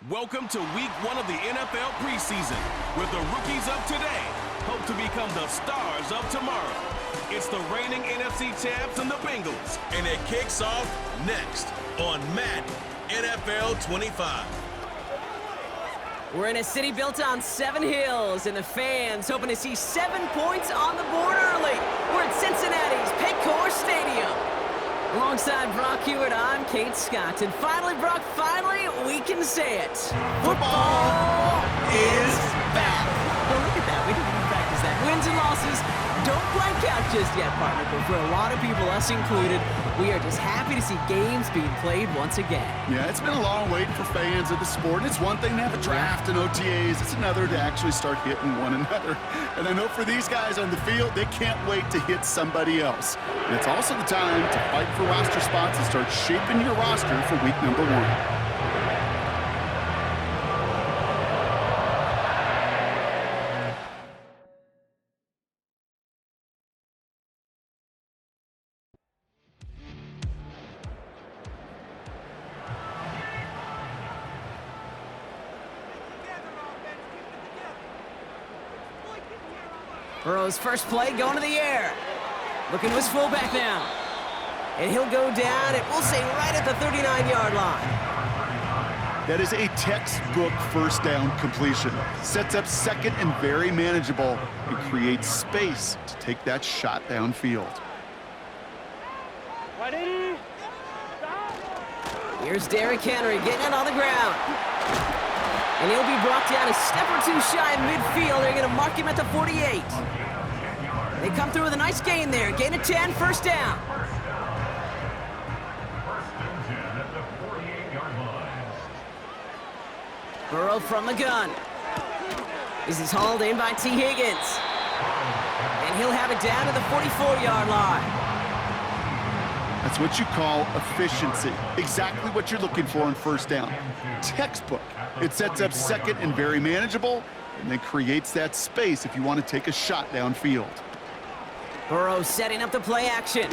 Welcome to week 1 of the NFL preseason, where the rookies of today hope to become the stars of tomorrow. It's the reigning NFC champs and the Bengals. And it kicks off next on Madden NFL 25. We're in a city built on 7 hills, and the fans hoping to see 7 points on the board early. We're at Cincinnati's Paycor Stadium. Alongside Brock Hewitt, I'm Kate Scott. And finally, Brock, we can say it. Football is back. Well, look at that. We didn't even practice that. Wins and losses don't blank out just yet, partner. But for a lot of people, us included, we are just happy to see games being played once again. Yeah, it's been a long wait for fans of the sport. It's one thing to have a draft and OTAs. It's another to actually start hitting one another. And I know for these guys on the field, they can't wait to hit somebody else. And it's also the time to fight for roster spots and start shaping your roster for week number 1. Burrow's first play going to the air. Looking to his fullback now. And he'll go down, and we'll say right at the 39-yard line. That is a textbook first down completion. Sets up second and very manageable and creates space to take that shot downfield. Here's Derrick Henry getting it on the ground. And he'll be brought down a step or two shy of midfield. They're going to mark him at the 48. They come through with a nice gain there. Gain of 10, first down. Burrow from the gun. This is hauled in by T. Higgins. And he'll have it down to the 44-yard line. That's what you call efficiency. Exactly what you're looking for in first down. Textbook. It sets up second and very manageable, and then creates that space if you want to take a shot downfield. Burrow setting up the play action.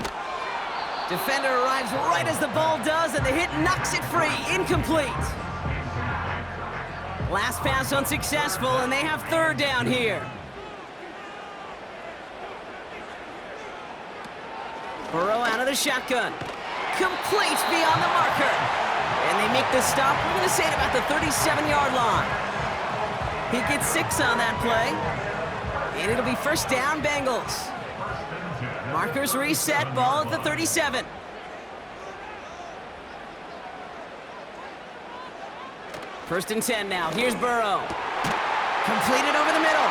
Defender arrives right as the ball does, and the hit knocks it free. Incomplete. Last pass unsuccessful, and they have third down here. Burrow out of the shotgun. Complete beyond the marker. And they make the stop, we're going to say, at about the 37-yard line. He gets 6 on that play. And it'll be first down, Bengals. Markers reset, ball at the 37. First and 10 now. Here's Burrow. Completed over the middle.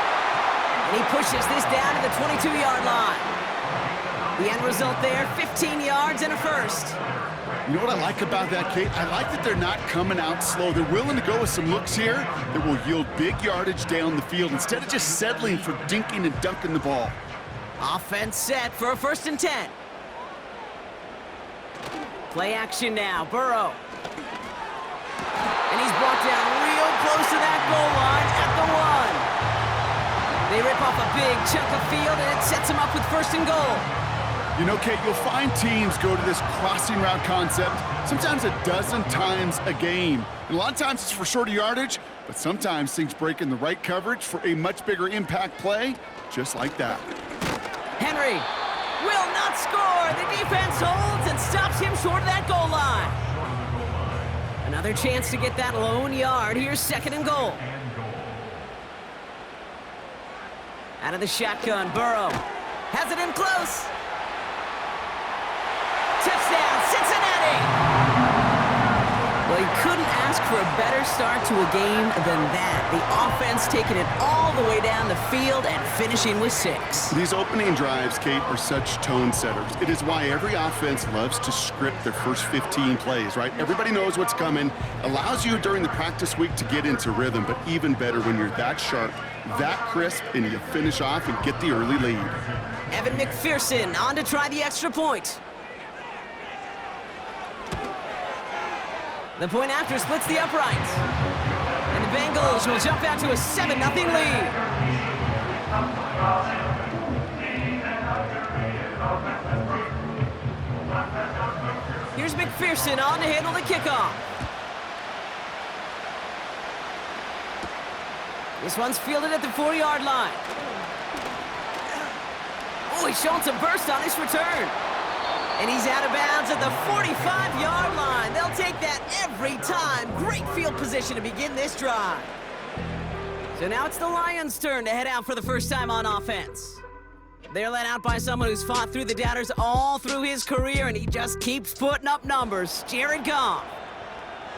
And he pushes this down to the 22-yard line. The end result there, 15 yards and a first. You know what I like about that, Kate? I like that they're not coming out slow. They're willing to go with some looks here that will yield big yardage down the field instead of just settling for dinking and dunking the ball. Offense set for a first and 10. Play action now, Burrow. And he's brought down real close to that goal line at the 1. They rip off a big chunk of field, and it sets him up with first and goal. You know, Kate, you'll find teams go to this crossing route concept sometimes a dozen times a game. And a lot of times it's for shorter yardage, but sometimes things break in the right coverage for a much bigger impact play, just like that. Henry will not score. The defense holds and stops him short of that goal line. Another chance to get that lone yard. Here's second and goal. Out of the shotgun, Burrow has it in close. Touchdown, Cincinnati! Well, you couldn't ask for a better start to a game than that. The offense taking it all the way down the field and finishing with 6. These opening drives, Kate, are such tone setters. It is why every offense loves to script their first 15 plays, right? Everybody knows what's coming. Allows you during the practice week to get into rhythm, but even better when you're that sharp, that crisp, and you finish off and get the early lead. Evan McPherson on to try the extra point. The point after splits the uprights. And the Bengals will jump out to a 7-0 lead. Here's McPherson on to handle the kickoff. This one's fielded at the 4-yard line. Oh, he's showing some burst on his return. And he's out of bounds at the 45-yard line. They'll take that every time. Great field position to begin this drive. So now it's the Lions' turn to head out for the first time on offense. They're led out by someone who's fought through the doubters all through his career, and he just keeps putting up numbers. Jared Goff.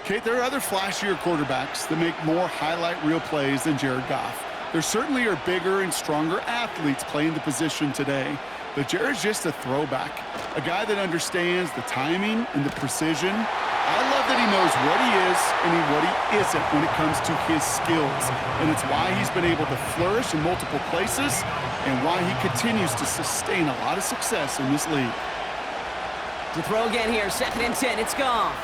Kate, there are other flashier quarterbacks that make more highlight reel plays than Jared Goff. There certainly are bigger and stronger athletes playing the position today, but Jared's just a throwback, a guy that understands the timing and the precision. I love that he knows what he is and what he isn't when it comes to his skills, and it's why he's been able to flourish in multiple places and why he continues to sustain a lot of success in this league. To throw again here, 2nd and 10, it's Goff.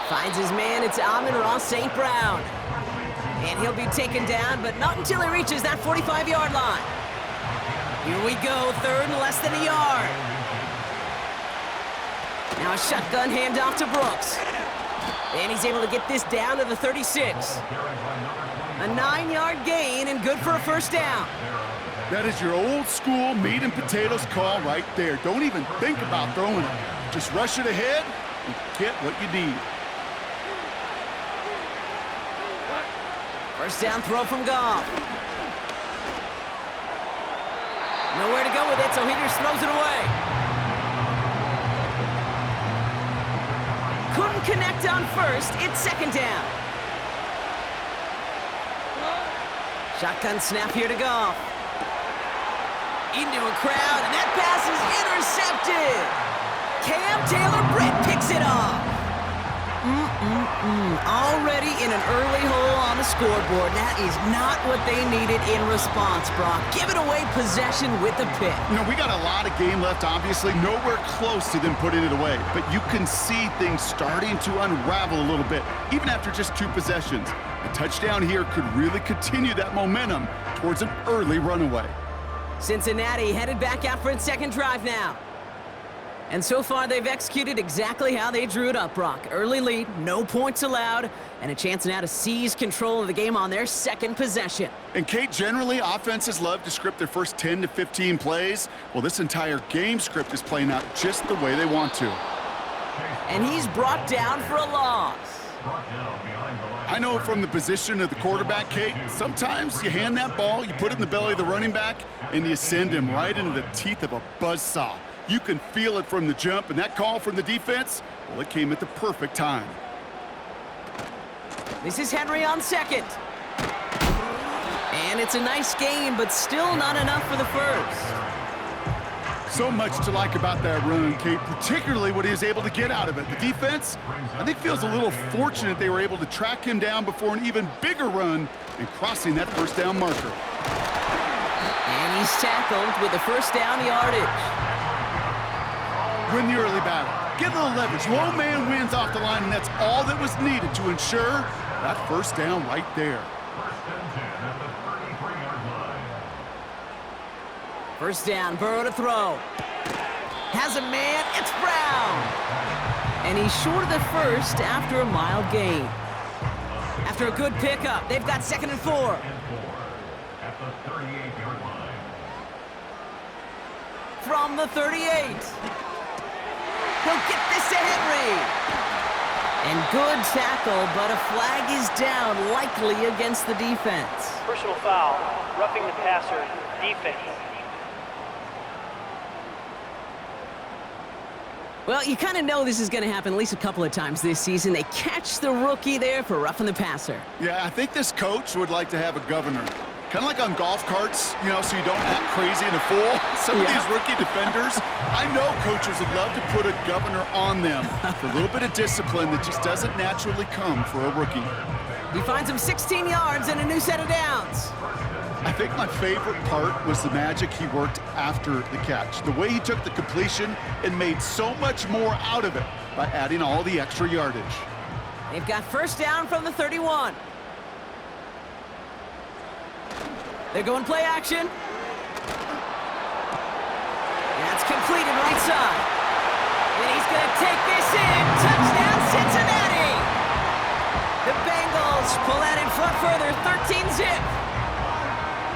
Finds his man, it's Amon-Ra St. Brown. And he'll be taken down, but not until he reaches that 45-yard line. Here we go, 3rd and less than a yard. Now a shotgun handoff to Brooks. And he's able to get this down to the 36. A 9-yard gain and good for a first down. That is your old school meat and potatoes call right there. Don't even think about throwing it. Just rush it ahead and get what you need. First down throw from Goff. Nowhere to go with it, so he just throws it away. Couldn't connect on first. It's 2nd down. Shotgun snap here to Goff. Into a crowd, and that pass is intercepted. Cam Taylor-Britt picks it off. Already in an early hole on the scoreboard. That is not what they needed in response, Brock. Giving away possession with the pick. You know, we got a lot of game left, obviously. Nowhere close to them putting it away. But you can see things starting to unravel a little bit, even after just 2 possessions. A touchdown here could really continue that momentum towards an early runaway. Cincinnati headed back out for its 2nd drive now. And so far, they've executed exactly how they drew it up, Brock. Early lead, no points allowed, and a chance now to seize control of the game on their 2nd possession. And, Kate, generally, offenses love to script their first 10 to 15 plays. Well, this entire game script is playing out just the way they want to. And he's brought down for a loss. I know from the position of the quarterback, Kate, sometimes you hand that ball, you put it in the belly of the running back, and you send him right into the teeth of a buzzsaw. You can feel it from the jump, and that call from the defense, well, it came at the perfect time. This is Henry on 2nd. And it's a nice game, but still not enough for the first. So much to like about that run, Kate, particularly what he was able to get out of it. The defense, I think, feels a little fortunate they were able to track him down before an even bigger run and crossing that first down marker. And he's tackled with the first down yardage. Win the early battle. Get a little leverage. Low man wins off the line, and that's all that was needed to ensure that first down right there. First down, Burrow to throw. Has a man, it's Brown. And he's short of the first after a mild gain. After a good pickup, they've got 2nd and 4. From the 38. He'll get this to Henry. And good tackle, but a flag is down, likely against the defense. Personal foul, roughing the passer, defense. Well, you kind of know this is going to happen at least a couple of times this season. They catch the rookie there for roughing the passer. Yeah, I think this coach would like to have a governor. Kind of like on golf carts, you know, so you don't act crazy and a fool. Some of these rookie defenders, I know coaches would love to put a governor on them for a little bit of discipline that just doesn't naturally come for a rookie. He finds him 16 yards and a new set of downs. I think my favorite part was the magic he worked after the catch. The way he took the completion and made so much more out of it by adding all the extra yardage. They've got first down from the 31. They're going play action. That's completed right side. And he's going to take this in. Touchdown, Cincinnati! The Bengals pull out in front further, 13-zip.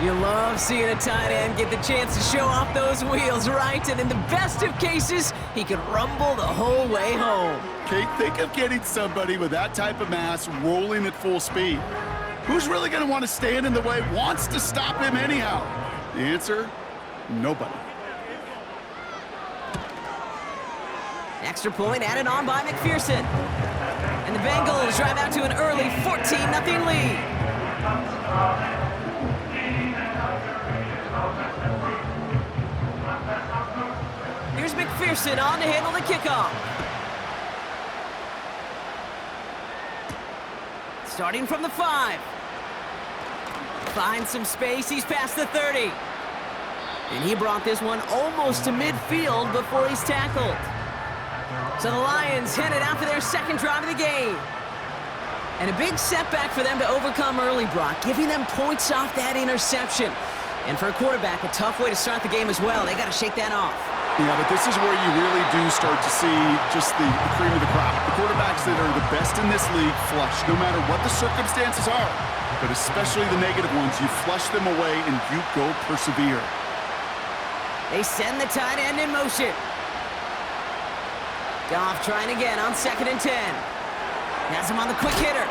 You love seeing a tight end get the chance to show off those wheels, right? And in the best of cases, he could rumble the whole way home. Kate, think of getting somebody with that type of mass rolling at full speed. Who's really going to want to stand in the way, wants to stop him anyhow? The answer, nobody. Extra point added on by McPherson. And the Bengals drive out to an early 14-0 lead. Here's McPherson on to handle the kickoff. Starting from the 5. Finds some space, he's past the 30. And he brought this one almost to midfield before he's tackled. So the Lions headed out for their second drive of the game. And a big setback for them to overcome early, Brock, giving them points off that interception. And for a quarterback, a tough way to start the game as well. They got to shake that off. Yeah, but this is where you really do start to see just the cream of the crop. The quarterbacks that are the best in this league flush, no matter what the circumstances are. But especially the negative ones, you flush them away and you go persevere. They send the tight end in motion. Goff trying again on 2nd and 10. Has him on the quick hitter.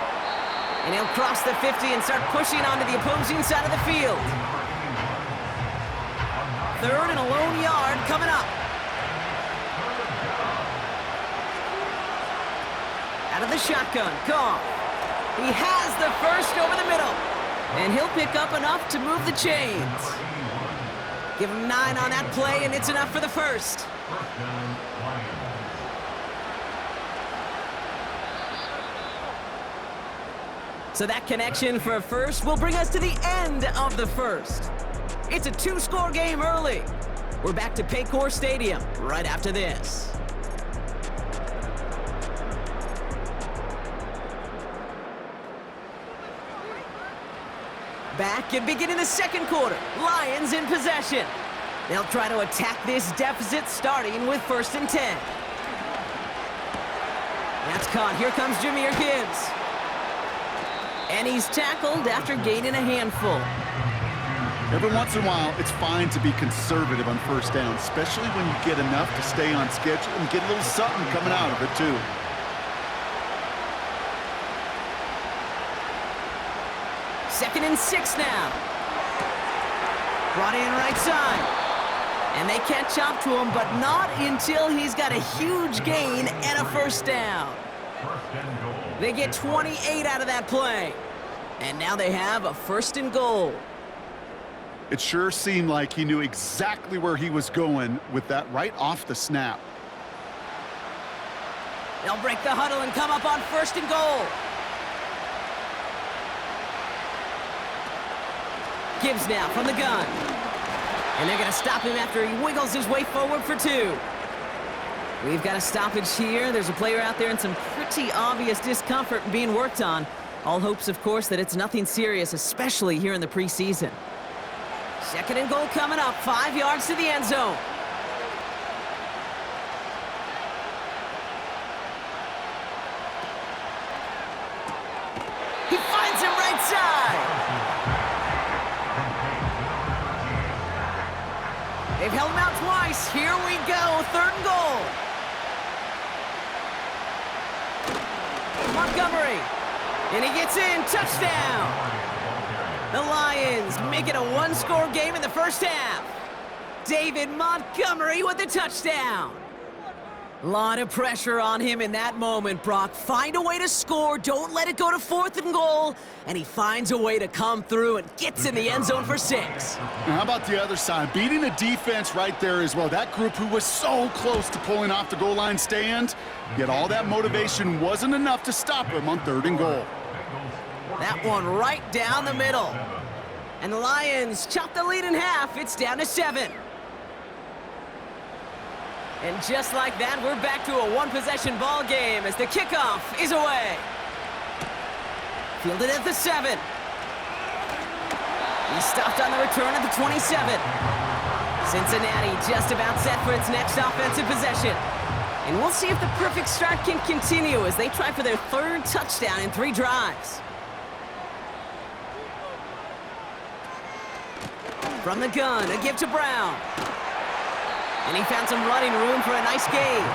And he'll cross the 50 and start pushing onto the opposing side of the field. 3rd and a lone yard coming up. Out of the shotgun, Goff. He has the first over the middle. And he'll pick up enough to move the chains. Give him 9 on that play, and it's enough for the first. So that connection for a first will bring us to the end of the first. It's a 2-score game early. We're back to Paycor Stadium right after this. Back and beginning the second quarter. Lions in possession. They'll try to attack this deficit starting with 1st and 10. That's caught. Here comes Jahmyr Gibbs. And he's tackled after gaining a handful. Every once in a while, it's fine to be conservative on 1st down, especially when you get enough to stay on schedule and get a little something coming out of it, too. Second and 6 now. Brought in right side. And they catch up to him, but not until he's got a huge gain and a 1st down. They get 28 out of that play. And now they have a 1st and goal. It sure seemed like he knew exactly where he was going with that right off the snap. They'll break the huddle and come up on 1st and goal. Gibbs now from the gun. And they're going to stop him after he wiggles his way forward for 2. We've got a stoppage here. There's a player out there in some pretty obvious discomfort being worked on. All hopes, of course, that it's nothing serious, especially here in the preseason. 2nd and goal coming up, 5 yards to the end zone. He finds him right side. They've held him out twice. Here we go, 3rd and goal. Montgomery. And he gets in, touchdown. The Lions make it a 1-score game in the 1st half. David Montgomery with the touchdown. A lot of pressure on him in that moment, Brock. Find a way to score. Don't let it go to 4th and goal. And he finds a way to come through and gets in the end zone for 6. Now, how about the other side? Beating a defense right there as well. That group who was so close to pulling off the goal line stand, yet all that motivation wasn't enough to stop him on 3rd and goal. That one right down the middle. And the Lions chop the lead in half. It's down to 7. And just like that, we're back to a 1-possession ball game as the kickoff is away. Fielded at the 7. He stopped on the return at the 27. Cincinnati just about set for its next offensive possession. And we'll see if the perfect start can continue as they try for their 3rd touchdown in 3 drives. From the gun, a give to Brown. And he found some running room for a nice gain.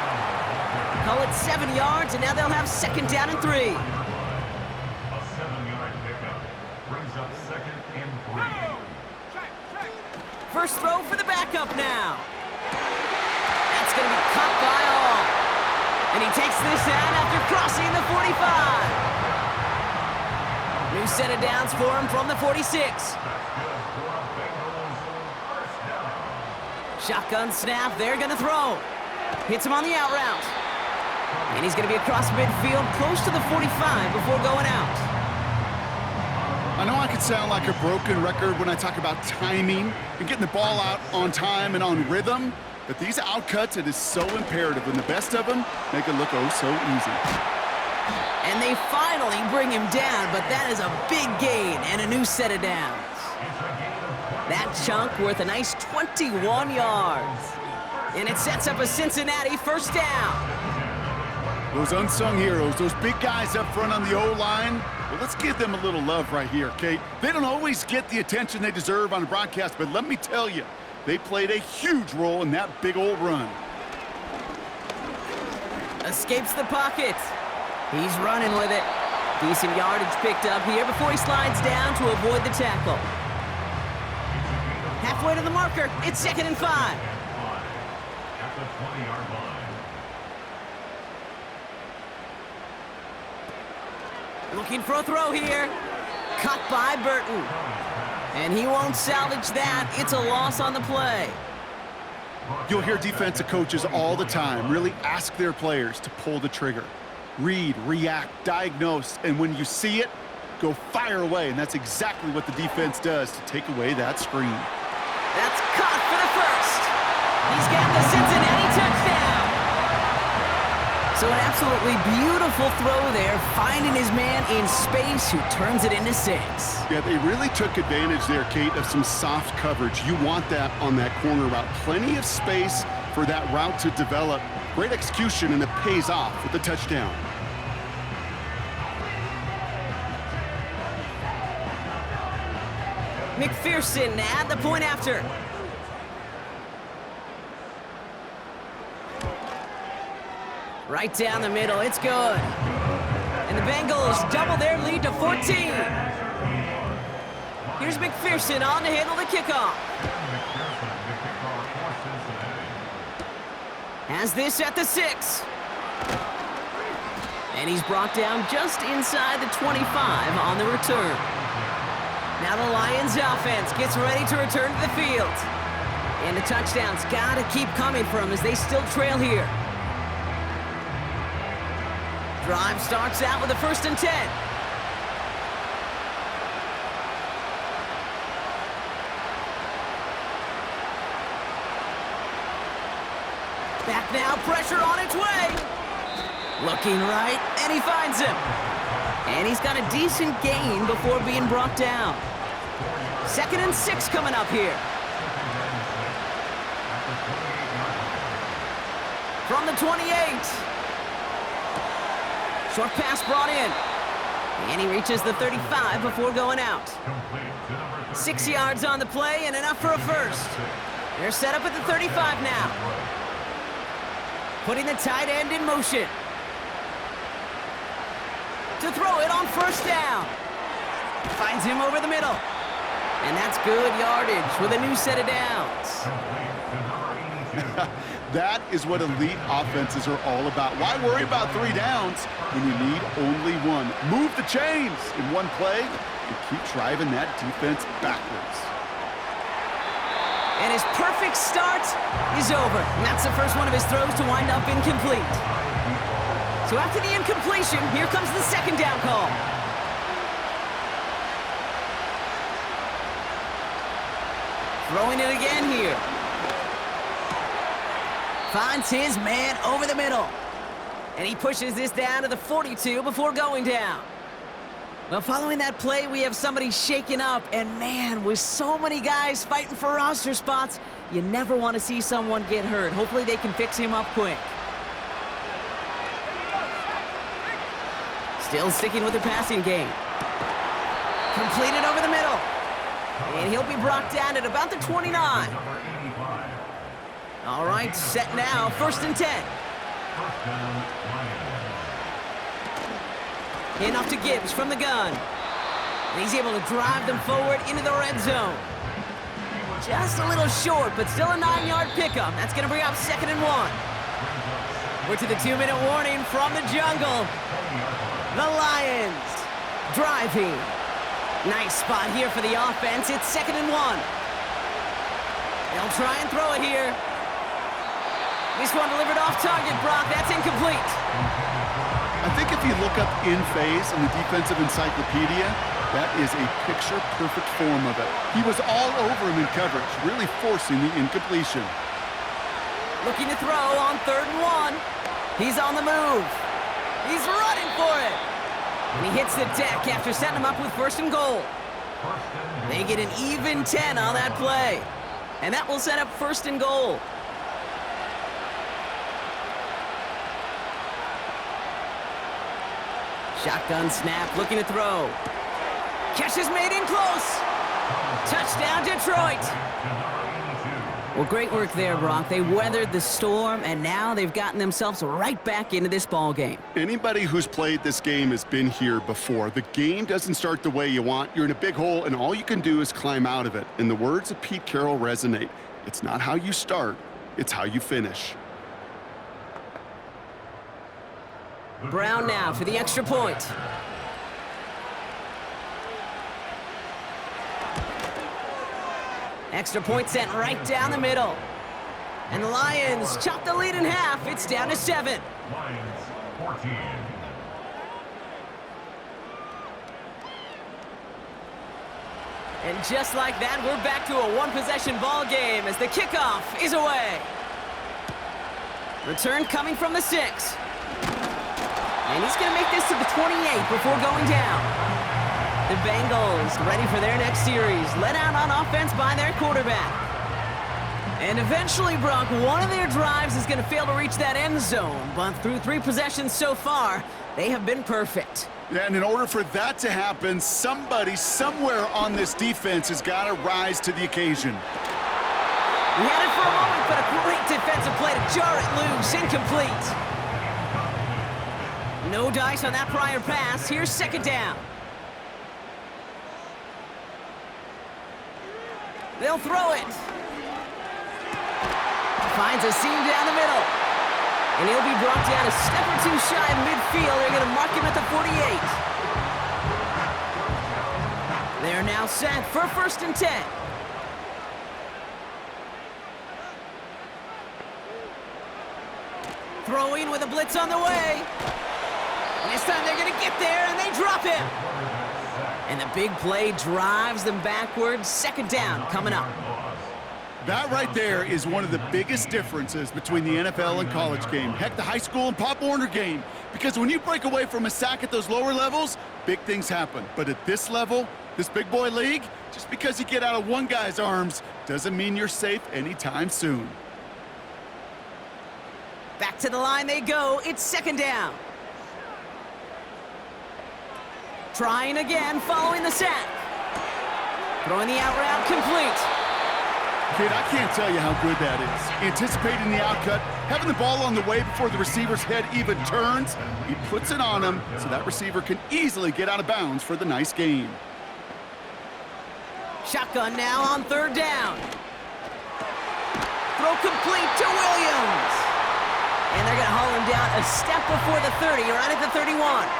Call it 7 yards, and now they'll have second down and 3. A 7-yard pickup brings up 2nd and 3. First throw for the backup now. That's going to be caught by all. And he takes this down after crossing the 45. New set of downs for him from the 46. Shotgun snap, they're going to throw. Hits him on the out route. And he's going to be across midfield, close to the 45 before going out. I know I could sound like a broken record when I talk about timing and getting the ball out on time and on rhythm, but these outcuts, it is so imperative, and the best of them make it look oh so easy. And they finally bring him down, but that is a big gain and a new set of downs. That chunk worth a nice 21 yards. And it sets up a Cincinnati first down. Those unsung heroes, those big guys up front on the O-line, well, let's give them a little love right here, Kate. They don't always get the attention they deserve on the broadcast, but let me tell you, they played a huge role in that big old run. Escapes the pocket. He's running with it. Decent yardage picked up here before he slides down to avoid the tackle. Halfway to the marker, it's 2nd and 5. At the 20-yard line. Looking for a throw here. Cut by Burton. And he won't salvage that. It's a loss on the play. You'll hear defensive coaches all the time really ask their players to pull the trigger. Read, react, diagnose, and when you see it, go fire away. And that's exactly what the defense does to take away that screen. That's caught for the first. He's got the Cincinnati touchdown. So an absolutely beautiful throw there, finding his man in space who turns it into 6. Yeah, they really took advantage there, Kate, of some soft coverage. You want that on that corner route. Plenty of space for that route to develop. Great execution, and it pays off with the touchdown. McPherson at the point after. Right down the middle, it's good. And the Bengals double their lead to 14. Here's McPherson on to handle the kickoff. Has this at the 6. And he's brought down just inside the 25 on the return. Now the Lions offense gets ready to return to the field. And the touchdown's got to keep coming for them as they still trail here. Drive starts out with a 1st and 10. Back now, pressure on its way. Looking right, and he finds him. And he's got a decent gain before being brought down. 2nd and 6 coming up here. From the 28. Short pass brought in. And he reaches the 35 before going out. 6 yards on the play and enough for a first. They're set up at the 35 now. Putting the tight end in motion. To throw it on first down. Finds him over the middle. And that's good yardage with a new set of downs. That is what elite offenses are all about. Why worry about 3 downs when you need only 1? Move the chains in one play and keep driving that defense backwards. And his perfect start is over. And that's the first one of his throws to wind up incomplete. So after the incompletion, here comes the 2nd down call. Throwing it again here. Finds his man over the middle. And he pushes this down to the 42 before going down. Well, following that play, we have somebody shaken up. And man, with so many guys fighting for roster spots, you never want to see someone get hurt. Hopefully they can fix him up quick. Still sticking with the passing game. Completed over the middle. And he'll be brought down at about the 29. Number 85. All right, set now, 1st and 10. First down, Lions. Handoff to Gibbs from the gun. And he's able to drive them forward into the red zone. Just a little short, but still a 9-yard pickup. That's going to bring up 2nd and 1. We're to the 2-minute warning from the jungle. The Lions driving. Nice spot here for the offense. It's 2nd and 1. They'll try and throw it here. This one delivered off target, Brock. That's incomplete. I think if you look up in phase in the defensive encyclopedia, that is a picture-perfect form of it. He was all over him in coverage, really forcing the incompletion. Looking to throw on 3rd and 1. He's on the move. He's running for it. And he hits the deck after setting him up with 1st and goal. They get an even 10 on that play. And that will set up 1st and goal. Shotgun snap, looking to throw. Catch is made in close. Touchdown, Detroit. Well, great work there, Brock. They weathered the storm, and now they've gotten themselves right back into this ball game. Anybody who's played this game has been here before. The game doesn't start the way you want. You're in a big hole, and all you can do is climb out of it. And the words of Pete Carroll resonate. It's not how you start, it's how you finish. Brown now for the extra point. Extra point sent right down the middle. And the Lions chop the lead in half. It's down to 7. Lions 14. And just like that, we're back to a one-possession ball game as the kickoff is away. Return coming from the 6. And he's going to make this to the 28 before going down. The Bengals ready for their next series, led out on offense by their quarterback. And eventually, Brock, one of their drives is going to fail to reach that end zone, but through 3 possessions so far, they have been perfect. Yeah, and in order for that to happen, somebody somewhere on this defense has got to rise to the occasion. We had it for a moment, but a great defensive play to jar it loose, incomplete. No dice on that prior pass. Here's 2nd down. They'll throw it. Finds a seam down the middle. And he'll be brought down a step or 2 shy of midfield. They're going to mark him at the 48. They're now set for 1st and 10. Throwing with a blitz on the way. And this time they're going to get there, and they drop him. And the big play drives them backwards. 2nd down coming up. That right there is one of the biggest differences between the NFL and college game. Heck, the high school and Pop Warner game. Because when you break away from a sack at those lower levels, big things happen. But at this level, this big boy league, just because you get out of one guy's arms doesn't mean you're safe anytime soon. Back to the line they go. It's 2nd down. Trying again, following the sack. Throwing the out route complete. Kid, I can't tell you how good that is. Anticipating the outcut, having the ball on the way before the receiver's head even turns. He puts it on him so that receiver can easily get out of bounds for the nice gain. Shotgun now on 3rd down. Throw complete to Williams. And they're going to haul him down a step before the 30, right at the 31.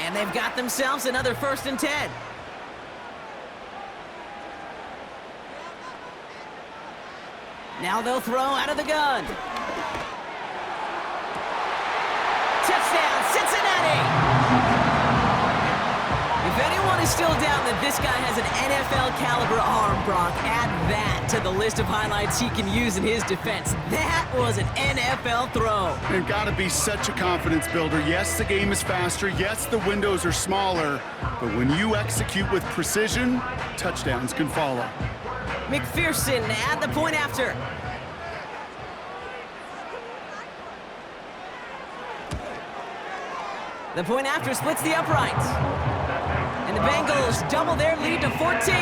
And they've got themselves another 1st and 10. Now they'll throw out of the gun. Touchdown, Cincinnati! If anyone is still doubting that this guy has an NFL caliber arm, Brock, add that to the list of highlights he can use in his defense. That was an NFL throw. And gotta be such a confidence builder. Yes, the game is faster. Yes, the windows are smaller. But when you execute with precision, touchdowns can follow. McPherson at the point after. The point after splits the uprights. the Bengals double their lead to 14.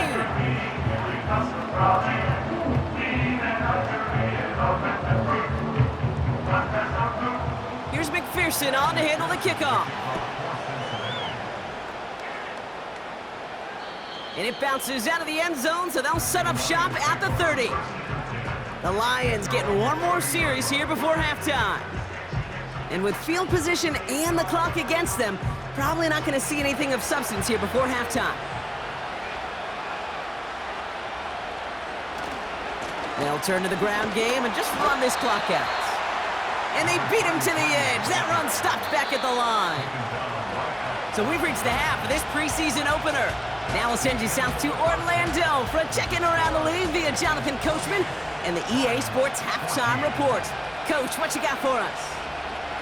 Here's McPherson on to handle the kickoff. And it bounces out of the end zone, so they'll set up shop at the 30. The Lions getting one more series here before halftime. And with field position and the clock against them, probably not going to see anything of substance here before halftime. They'll turn to the ground game and just run this clock out. And they beat him to the edge. That run stopped back at the line. So we've reached the half of this preseason opener. Now we'll send you south to Orlando for a check-in around the league via Jonathan Coachman and the EA Sports Halftime Report. Coach, what you got for us?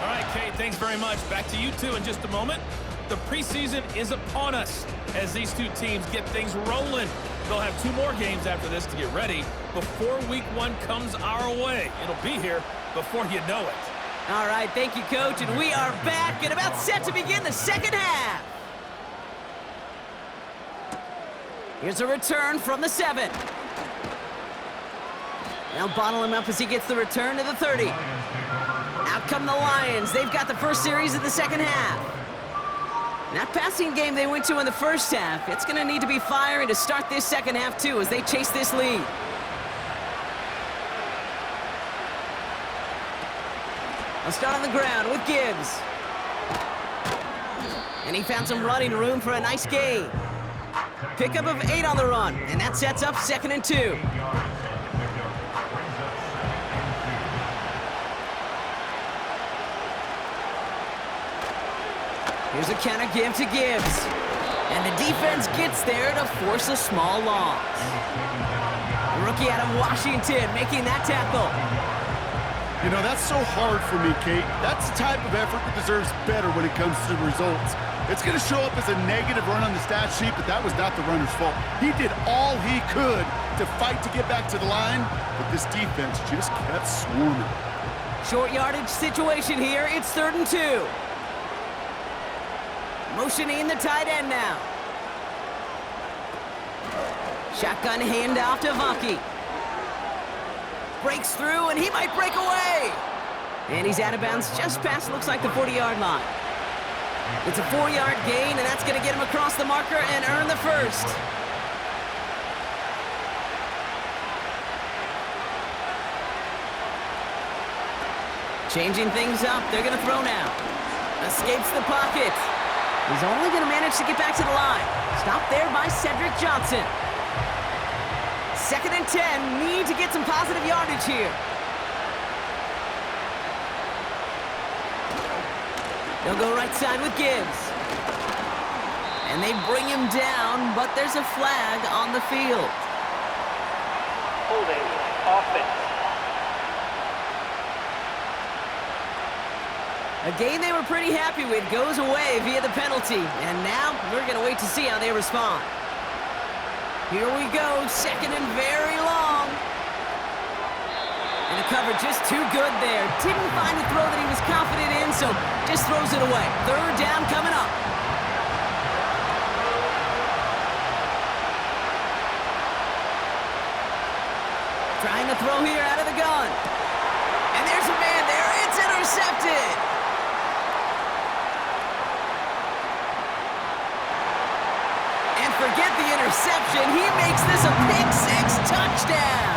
All right, Kate, thanks very much. Back to you two in just a moment. The preseason is upon us as these two teams get things rolling. They'll have 2 more games after this to get ready before week 1 comes our way. It'll be here before you know it. All right, thank you, Coach, and we are back and about set to begin the second half. Here's a return from the 7. They'll bottle him up as he gets the return to the 30. Out come the Lions. They've got the first series of the second half. That passing game they went to in the first half, it's going to need to be fiery to start this second half, too, as they chase this lead. They'll start on the ground with Gibbs. And he found some running room for a nice gain. Pickup of 8 on the run, and that sets up 2nd and 2. Here's a counter give to Gibbs. And the defense gets there to force a small loss. The rookie out of Washington making that tackle. You know, that's so hard for me, Kate. That's the type of effort that deserves better when it comes to the results. It's going to show up as a negative run on the stat sheet, but that was not the runner's fault. He did all he could to fight to get back to the line, but this defense just kept swarming. Short yardage situation here. It's 3rd and 2. Motioning the tight end now. Shotgun handoff to Vaki. Breaks through, and he might break away. And he's out of bounds just past, looks like, the 40-yard line. It's a 4-yard gain, and that's going to get him across the marker and earn the first. Changing things up, they're going to throw now. Escapes the pocket. He's only going to manage to get back to the line. Stopped there by Cedric Johnson. 2nd and 10, need to get some positive yardage here. They'll go right side with Gibbs. And they bring him down, but there's a flag on the field. Holding offense. A game they were pretty happy with goes away via the penalty. And now we're going to wait to see how they respond. Here we go, 2nd and very long. And the cover just too good there. Didn't find the throw that he was confident in, so just throws it away. 3rd down coming up. Trying to throw here out of the gun. And there's a man there. It's intercepted. And forget the interception. He makes this a pick-6 touchdown.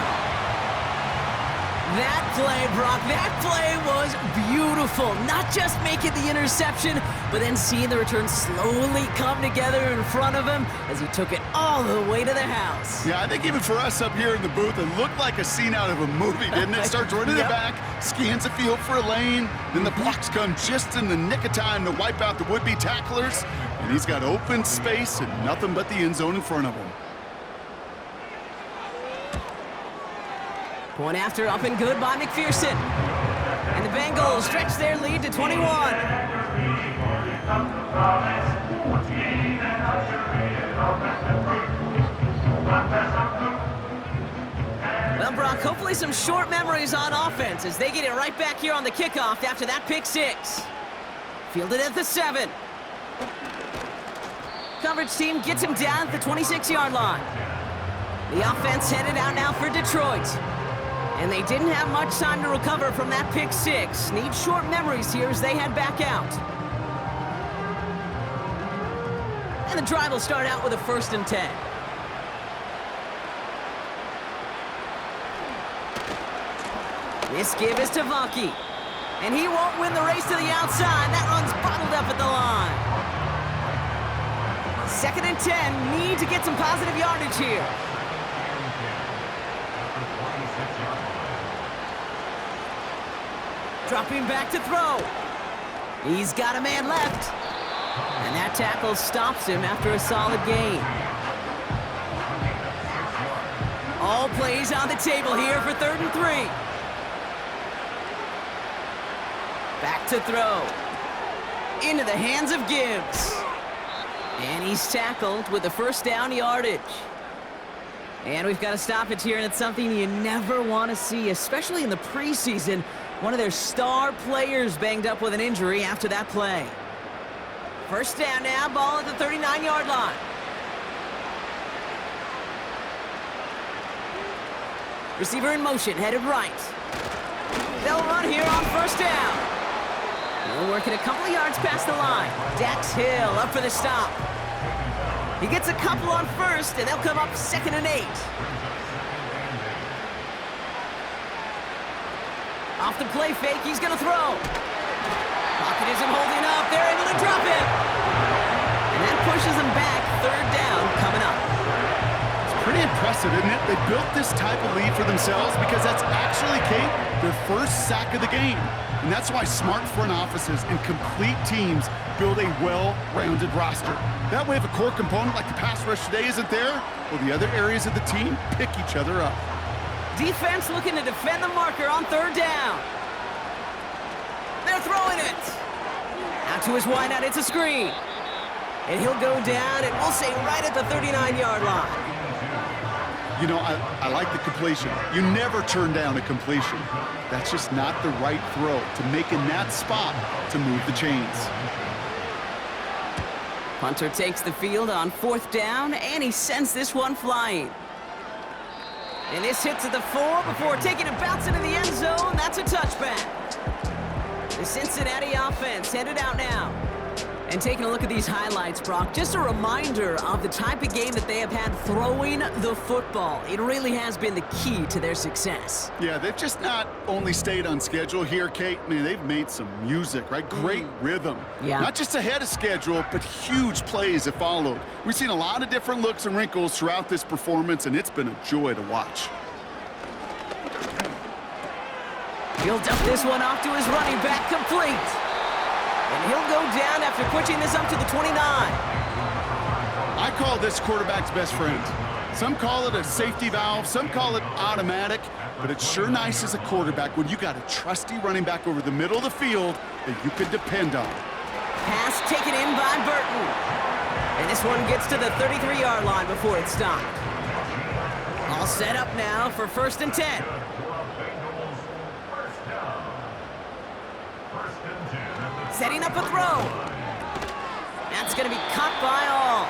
That play, Brock, that play was beautiful. Not just making the interception, but then seeing the return slowly come together in front of him as he took it all the way to the house. Yeah, I think even for us up here in the booth, it looked like a scene out of a movie, didn't it? Starts running the back, scans the field for a lane, then the blocks come just in the nick of time to wipe out the would-be tacklers, and he's got open space and nothing but the end zone in front of him. Point after, up and good by McPherson. And the Bengals stretch their lead to 21. Well, Brock, hopefully some short memories on offense as they get it right back here on the kickoff after that pick-6. Fielded at the 7. Coverage team gets him down at the 26-yard line. The offense headed out now for Detroit. And they didn't have much time to recover from that pick six. Need short memories here as they head back out. And the drive will start out with a 1st and 10. This give is to Vanke. And he won't win the race to the outside. That run's bottled up at the line. 2nd and 10. Need to get some positive yardage here. Dropping back to throw. He's got a man left. And that tackle stops him after a solid gain. All plays on the table here for 3rd and 3. Back to throw. Into the hands of Gibbs. And he's tackled with the 1st down yardage. And we've got to stop it here, and it's something you never want to see, especially in the preseason. One of their star players banged up with an injury after that play. 1st down now, ball at the 39-yard line. Receiver in motion, headed right. They'll run here on 1st down. They'll work it a couple of yards past the line. Dax Hill up for the stop. He gets a couple on 1st, and they'll come up 2nd and 8. Off the play fake, he's going to throw. Pocket isn't holding up. They're able to drop it. And that pushes them back. 3rd down coming up. It's pretty impressive, isn't it? They built this type of lead for themselves because that's actually, Kate, their 1st sack of the game. And that's why smart front offices and complete teams build a well-rounded roster. That way, if a core component like the pass rush today isn't there, well, the other areas of the team pick each other up. Defense looking to defend the marker on 3rd down. They're throwing it. Out to his wideout, it's a screen. And he'll go down, and we'll say right at the 39-yard line. You know, I like the completion. You never turn down a completion. That's just not the right throw to make in that spot to move the chains. Punter takes the field on 4th down, and he sends this one flying. And this hits at the 4 before taking a bounce into the end zone. That's a touchback. The Cincinnati offense headed out now. And taking a look at these highlights, Brock, just a reminder of the type of game that they have had throwing the football. It really has been the key to their success. Yeah, they've just not only stayed on schedule here, Kate. Man, they've made some music, right? Great rhythm. Yeah. Not just ahead of schedule, but huge plays have followed. We've seen a lot of different looks and wrinkles throughout this performance, and it's been a joy to watch. He'll dump this one off to his running back, complete. And he'll go down after pushing this up to the 29. I call this quarterback's best friend. Some call it a safety valve, some call it automatic, but it's sure nice as a quarterback when you got a trusty running back over the middle of the field that you can depend on. Pass taken in by Burton. And this one gets to the 33-yard line before it's stopped. All set up now for 1st and 10. Setting up a throw. That's going to be caught by all.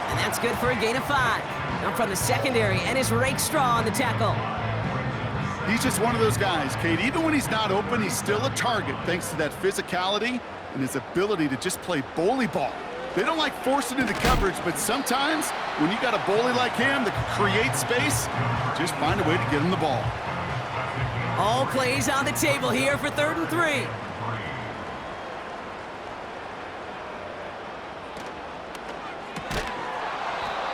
And that's good for a gain of 5. Now from the secondary, and it's Rakestraw on the tackle. He's just one of those guys, Kate. Even when he's not open, he's still a target thanks to that physicality and his ability to just play bully ball. They don't like forcing into coverage, but sometimes when you got a bully like him that can create space, just find a way to get him the ball. All plays on the table here for 3rd and 3.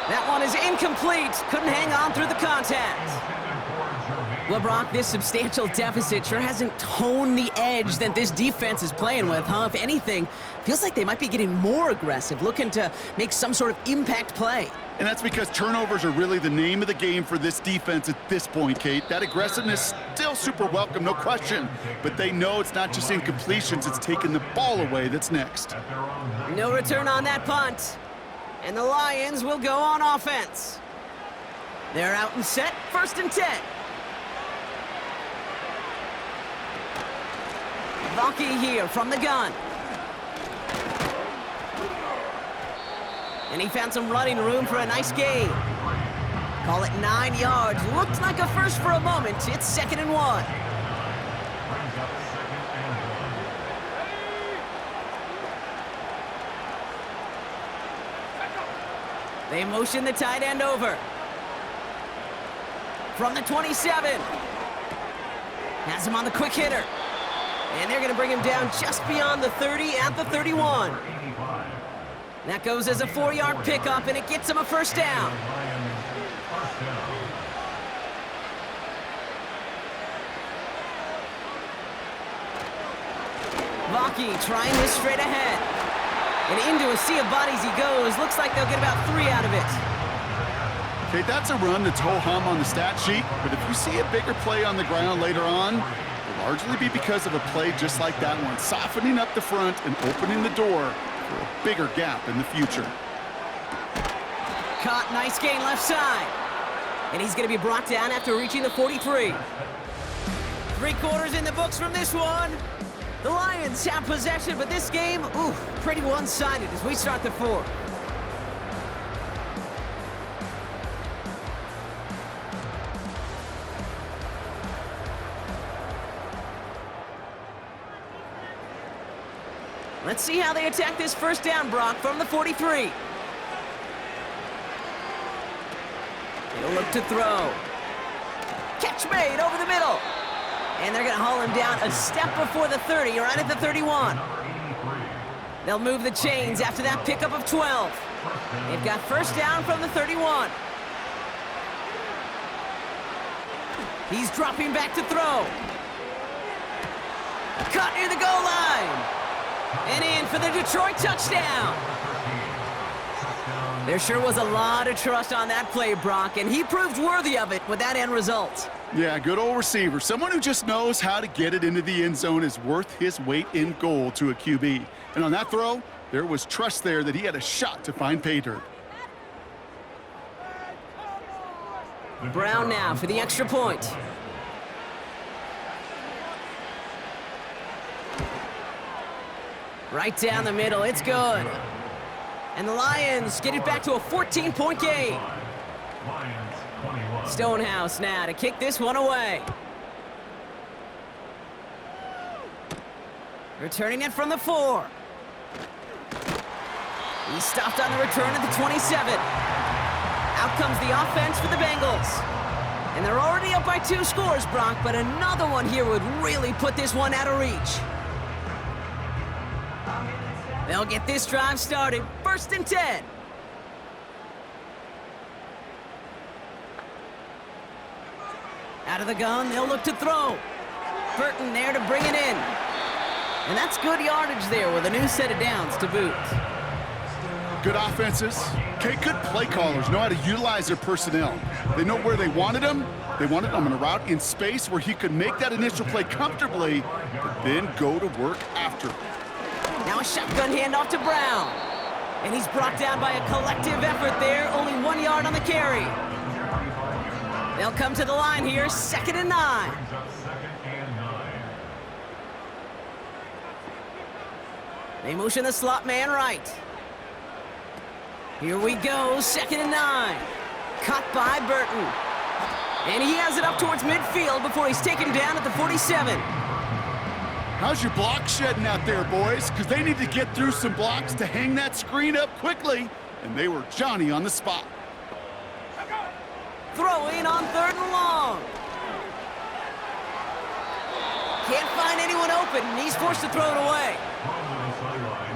That one is incomplete. Couldn't hang on through the contact. Well, Brock, this substantial deficit sure hasn't toned the edge that this defense is playing with, huh? If anything, feels like they might be getting more aggressive, looking to make some sort of impact play. And that's because turnovers are really the name of the game for this defense at this point, Kate. That aggressiveness still super welcome, no question. But they know it's not just incompletions, it's taking the ball away that's next. No return on that punt. And the Lions will go on offense. They're out and set, 1st and 10. Vanke here from the gun. And he found some running room for a nice gain. Call it 9 yards. Looked like a first for a moment. It's 2nd and 1. Brings up 2nd and 1. They motion the tight end over. From the 27. Has him on the quick hitter. And they're going to bring him down just beyond the 30 at the 31. 85. That goes as a 4-yard pickup, and it gets him a first down. Lions, first down. Vaki trying this straight ahead. And into a sea of bodies he goes. Looks like they'll get about 3 out of it. Okay, that's a run that's ho-hum on the stat sheet, but if you see a bigger play on the ground later on, it'll largely be because of a play just like that one, softening up the front and opening the door for a bigger gap in the future. Caught, nice gain left side. And he's going to be brought down after reaching the 43. 3 quarters in the books from this one. The Lions have possession, but this game, pretty one-sided as we start the 4th. Let's see how they attack this first down, Brock, from the 43. They'll look to throw. Catch made over the middle. And they're going to haul him down a step before the 30, right at the 31. They'll move the chains after that pickup of 12. They've got first down from the 31. He's dropping back to throw. Cut near the goal line. And in for the Detroit touchdown. There sure was a lot of trust on that play, Brock, and he proved worthy of it with that end result. Yeah, good old receiver. Someone who just knows how to get it into the end zone is worth his weight in gold to a QB. And on that throw, there was trust there that he had a shot to find pay dirt. Brown now for the extra point. Right down the middle, it's good. And the Lions get it back to a 14-point game. Lions, 21. Stonehouse now to kick this one away. Returning it from the 4. He stopped on the return at the 27. Out comes the offense for the Bengals. And they're already up by 2 scores, Brock, but another one here would really put this one out of reach. They'll get this drive started. 1st and 10. Out of the gun, they'll look to throw. Burton there to bring it in. And that's good yardage there with a new set of downs to boot. Good offenses. Okay, good play callers know how to utilize their personnel. They know where they wanted them. They wanted him on a route in space where he could make that initial play comfortably, but then go to work after. Now a shotgun handoff to Brown. And he's brought down by a collective effort there. Only 1 yard on the carry. They'll come to the line here, 2nd and 9. Brings up 2nd and 9. They motion the slot man right. Here we go, 2nd and 9. Caught by Burton. And he has it up towards midfield before he's taken down at the 47. How's your block shedding out there, boys? Because they need to get through some blocks to hang that screen up quickly. And they were Johnny on the spot. Throwing on 3rd and long. Can't find anyone open, and he's forced to throw it away.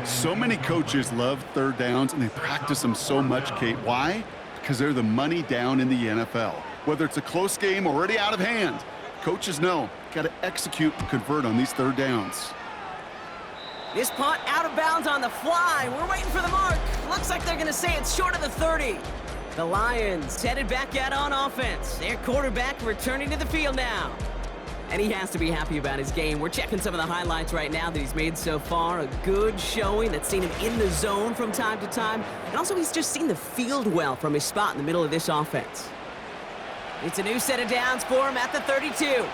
So many coaches love 3rd downs, and they practice them so much, Kate. Why? Because they're the money down in the NFL. Whether it's a close game already out of hand, coaches know, got to execute and convert on these 3rd downs. This punt out of bounds on the fly. We're waiting for the mark. Looks like they're going to say it's short of the 30. The Lions headed back out on offense. Their quarterback returning to the field now. And he has to be happy about his game. We're checking some of the highlights right now that he's made so far. A good showing that's seen him in the zone from time to time. And also he's just seen the field well from his spot in the middle of this offense. It's a new set of downs for him at the 32.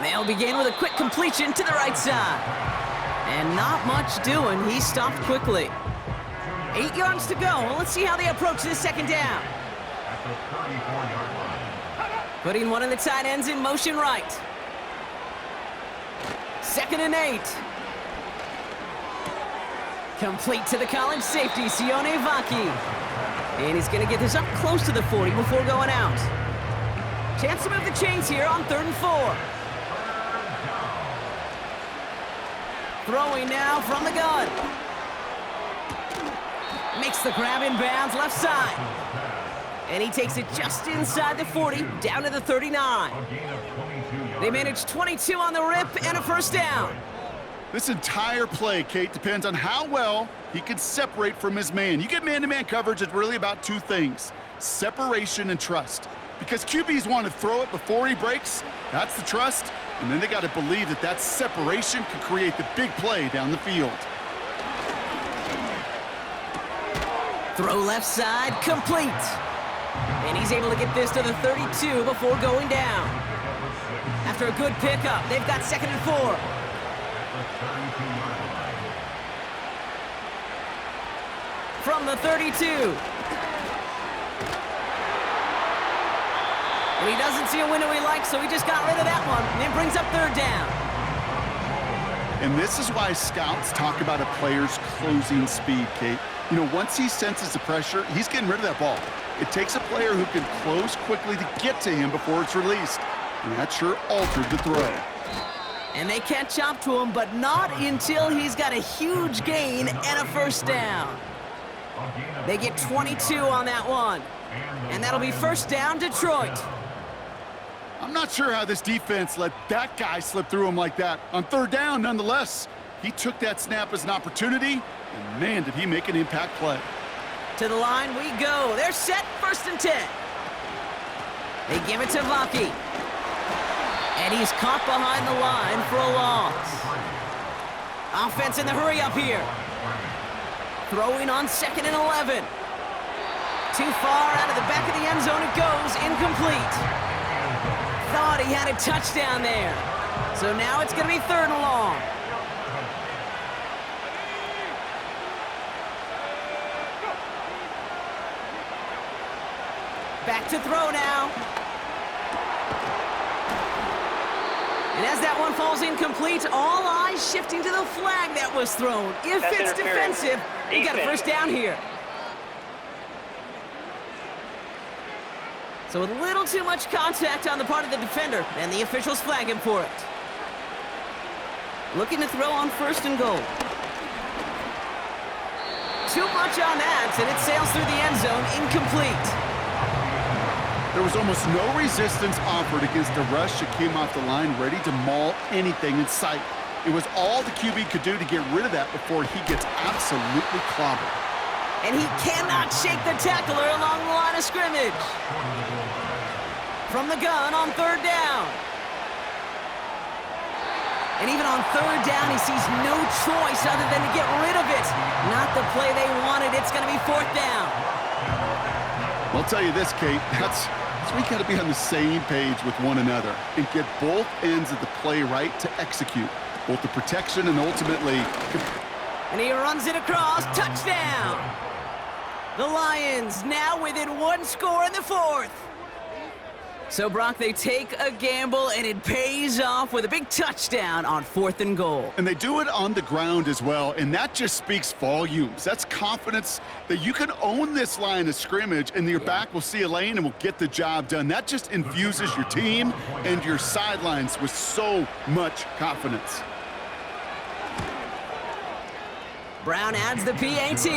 They'll begin with a quick completion to the right side. And not much doing. He stopped quickly. 8 yards to go. Well, let's see how they approach this second down. At the 34-yard line. Putting one of the tight ends in motion right. 2nd and 8. Complete to the college safety, Sione Vaki. And he's going to get this up close to the 40 before going out. Chance to move the chains here on 3rd and 4. Throwing now from the gun. Makes the grab in bounds left side. And he takes it just inside the 40, down to the 39. They manage 22 on the rip and a first down. This entire play, Kate, depends on how well he can separate from his man. You get man-to-man coverage, it's really about two things: separation and trust. Because QBs want to throw it before he breaks, that's the trust, and then they got to believe that that separation can create the big play down the field. Throw left side, complete. And he's able to get this to the 32 before going down. After a good pickup, they've got 2nd and 4. From the 32. And he doesn't see a window he likes, so he just got rid of that one. And it brings up 3rd down. And this is why scouts talk about a player's closing speed, Kate. You know, once he senses the pressure, he's getting rid of that ball. It takes a player who can close quickly to get to him before it's released. And that sure altered the throw. And they catch up to him, but not until he's got a huge gain and a first down. They get 22 on that one. And that'll be first down, Detroit. I'm not sure how this defense let that guy slip through him like that. On 3rd down, nonetheless, he took that snap as an opportunity, and man, did he make an impact play. To the line we go. They're set, 1st and 10. They give it to Vaki. And he's caught behind the line for a loss. Offense in the hurry up here. Throwing on 2nd and 11. Too far out of the back of the end zone it goes, incomplete. Thought he had a touchdown there. So now it's going to be 3rd and long. Back to throw now. And as that one falls incomplete, all eyes shifting to the flag that was thrown. If That's it's interference. defensive, we got a first down here. So a little too much contact on the part of the defender, and the officials flag him for it. Looking to throw on 1st and goal. Too much on that, and it sails through the end zone, incomplete. There was almost no resistance offered against a rush that came off the line ready to maul anything in sight. It was all the QB could do to get rid of that before he gets absolutely clobbered. And he cannot shake the tackler along the line of scrimmage. From the gun on 3rd down. And even on 3rd down, he sees no choice other than to get rid of it. Not the play they wanted. It's going to be 4th down. I'll tell you this, Kate, that's we got to be on the same page with one another and get both ends of the play right to execute, both the protection and ultimately... And he runs it across, touchdown! The Lions now within 1 score in the 4th. So, Brock, they take a gamble, and it pays off with a big touchdown on 4th and goal. And they do it on the ground as well, and that just speaks volumes. That's confidence that you can own this line of scrimmage, and your back will see a lane and will get the job done. That just infuses your team and your sidelines with so much confidence. Brown adds the PAT.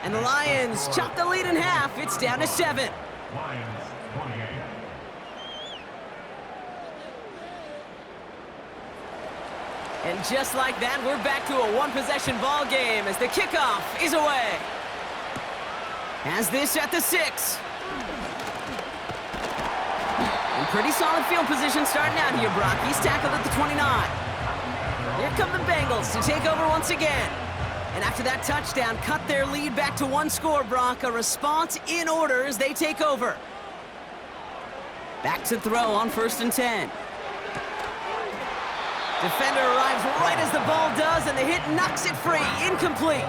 And the Lions chop the lead in half. It's down to 7. Lions 28. And just like that, we're back to a one-possession ball game as the kickoff is away. Has this at the 6. And pretty solid field position starting out here, Brock. He's tackled at the 29. Here come the Bengals to take over once again. And after that touchdown, cut their lead back to 1 score, Brock. A response in order as they take over. Back to throw on 1st and 10. Defender arrives right as the ball does, and the hit knocks it free. Incomplete.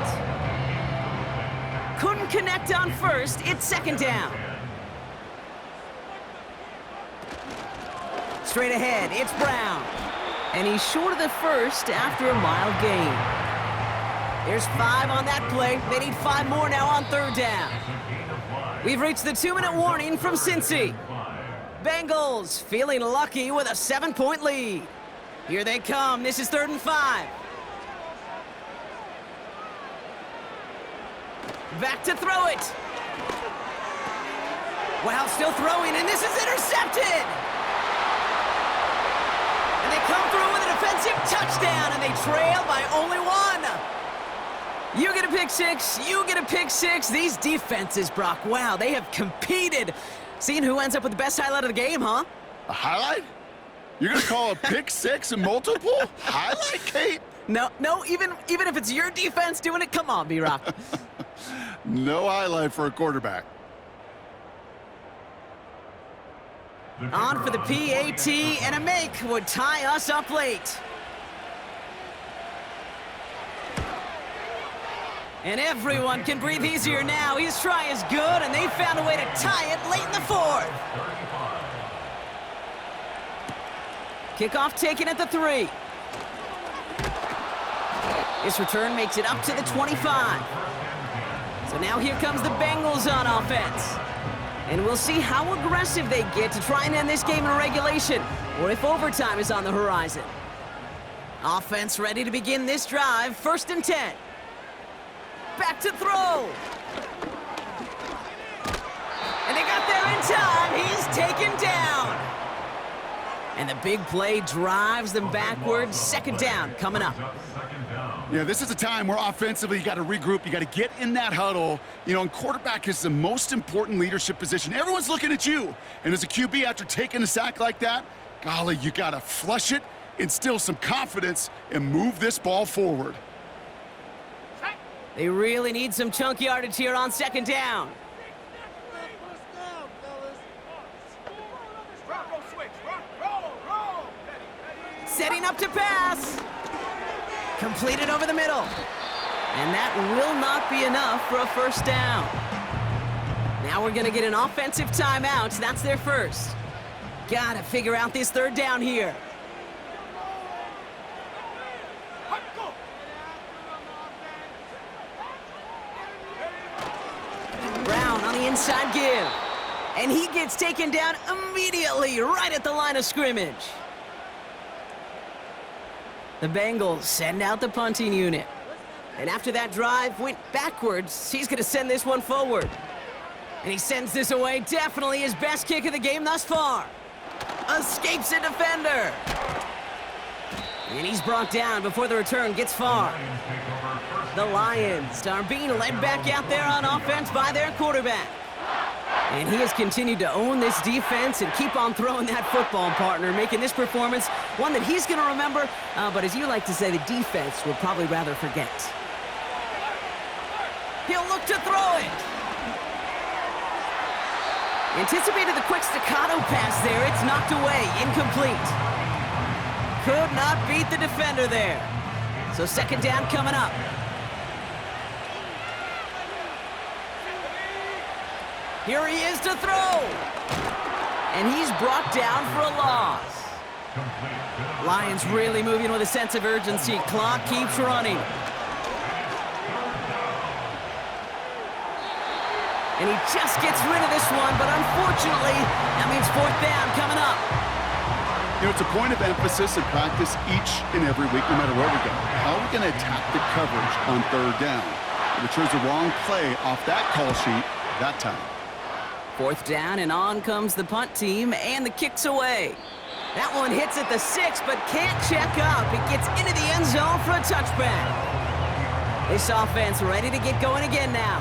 Couldn't connect on first. It's second down. Straight ahead, it's Brown. And he's short of the first after a mild gain. There's 5 on that play. They need 5 more now on third down. We've reached the 2-minute warning from Cincy. Bengals feeling lucky with a 7-point lead. Here they come. This is 3rd and 5. Back to throw it. Wow, still throwing, and this is intercepted. And they come through with a defensive touchdown, and they trail by only 1. You get a pick 6, you get a pick 6. These defenses, Brock, wow, they have competed. Seeing who ends up with the best highlight of the game, huh? A highlight? You're going to call a pick 6 and multiple? Highlight, Kate? No, even if it's your defense doing it, come on, B-Rock. No highlight for a quarterback. On for the PAT, and a make would tie us up late. And everyone can breathe easier now. His try is good, and they found a way to tie it late in the 4th. Kickoff taken at the 3. This return makes it up to the 25. So now here comes the Bengals on offense. And we'll see how aggressive they get to try and end this game in regulation, or if overtime is on the horizon. Offense ready to begin this drive, 1st and 10. Back to throw. And they got there in time. He's taken down. And the big play drives them backwards. 2nd down coming up. Yeah, this is a time where offensively you got to regroup. You got to get in that huddle. You know, and quarterback is the most important leadership position. Everyone's looking at you. And as a QB, after taking a sack like that, golly, you got to flush it, instill some confidence, and move this ball forward. They really need some chunk yardage here on 2nd down. Setting up to pass. Completed over the middle. And that will not be enough for a 1st down. Now we're going to get an offensive timeout. That's their first. Got to figure out this 3rd down here. Brown on the inside give. And he gets taken down immediately right at the line of scrimmage. The Bengals send out the punting unit. And after that drive went backwards, he's going to send this one forward. And he sends this away, definitely his best kick of the game thus far. Escapes a defender. And he's brought down before the return gets far. The Lions are being led back out there on offense by their quarterback. And he has continued to own this defense and keep on throwing that football, partner, making this performance one that he's going to remember, but as you like to say, the defense would probably rather forget. He'll look to throw it. Anticipated the quick staccato pass there. It's knocked away, incomplete. Could not beat the defender there. So 2nd down coming up. Here he is to throw. And he's brought down for a loss. Lions really moving with a sense of urgency. Clock keeps running. And he just gets rid of this one, but unfortunately, that means 4th down coming up. You know, it's a point of emphasis and practice each and every week, no matter where we go. How are we going to attack the coverage on 3rd down? If we chose the wrong play off that call sheet that time. 4th down, and on comes the punt team, and the kick's away. That one hits at the 6, but can't check up. It gets into the end zone for a touchback. This offense ready to get going again now.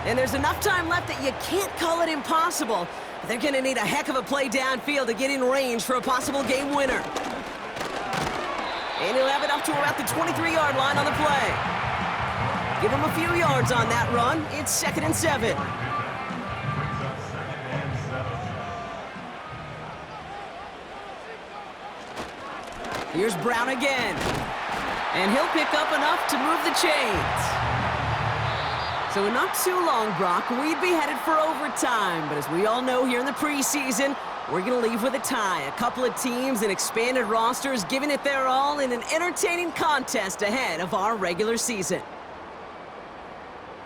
And there's enough time left that you can't call it impossible. They're going to need a heck of a play downfield to get in range for a possible game winner. And he'll have it up to about the 23-yard line on the play. Give him a few yards on that run. It's 2nd and 7. Here's Brown again. And he'll pick up enough to move the chains. So in not too long, Brock, we'd be headed for overtime. But as we all know here in the preseason, we're going to leave with a tie. A couple of teams and expanded rosters giving it their all in an entertaining contest ahead of our regular season.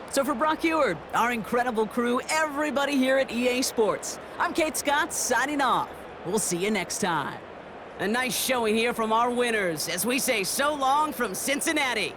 So for Brock Eward, our incredible crew, everybody here at EA Sports, I'm Kate Scott signing off. We'll see you next time. A nice showing here from our winners as we say so long from Cincinnati.